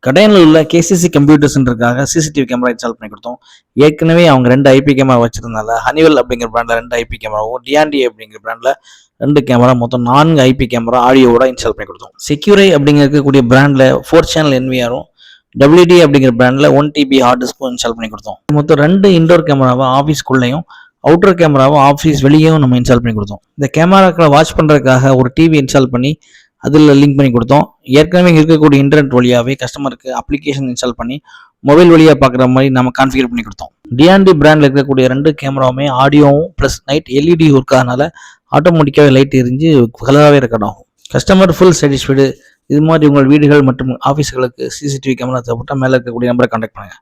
கடையில் உள்ள KCC computer சென்டருக்காக சிசிடிவி கேமரா இன்ஸ்டால் பண்ணி கொடுத்தோம். ஏற்கனவே அவங்க 2 ஐபி கேமரா வச்சிருந்தால ஹனிவெல் அப்படிங்கிற பிராண்டில் 2 ஐபி கேமராவும், டிஆன்டி அப்படிங்கிற பிராண்டில் 2 கேமரா, மொத்தம் 4 ஐபி கேமரா ஆடியோவோட இன்ஸ்டால் பண்ணி கொடுத்தோம். செக்யூரை அப்படிங்கிற இருக்கக்கூடிய பிராண்டில் 4 சேனல் என்விஆரும், WD அப்படிங்கிற பிராண்டில் 1 TB ஹார்ட் டிஸ்க்கும் இன்ஸ்டால் பண்ணி கொடுத்தோம். மொத்தம் 2 இன்டோர் கேமராவை ஆஃபீஸ்க்குள்ளேயும், அவுட்டர் கேமராவை ஆஃபீஸ் வெளியேயும் நம்ம இன்ஸ்டால் பண்ணி கொடுத்தோம். இந்த கேமராக்களை வாட்ச் பண்ணுறதுக்காக ஒரு டிவி இன்ஸ்டால் பண்ணி அதில் லிங்க் பண்ணி கொடுத்தோம். ஏற்கனவே இருக்கக்கூடிய இன்டர்நெட் வழியாகவே கஸ்டமருக்கு அப்ளிகேஷன் இன்ஸ்டால் பண்ணி மொபைல் வழியாக பார்க்குற மாதிரி நம்ம கான்ஃபிகர் பண்ணி கொடுத்தோம். டிஆன்டி பிராண்டில் இருக்கக்கூடிய 2 கேமராவுமே ஆடியோவும் ப்ளஸ் நைட் LED ஒர்க்காதனால ஆட்டோமேட்டிக்காகவே லைட் எரிஞ்சு கலராகவே ரெக்கார்ட் ஆகும். Customer full satisfied. இது மாதிரி உங்கள் வீடுகள் மற்றும் ஆஃபீஸ்களுக்கு சிசிடிவி கேமரா தேவைப்பட்டால் மேலே இருக்கக்கூடிய நம்பரை கான்டாக்ட் பண்ணுங்கள்.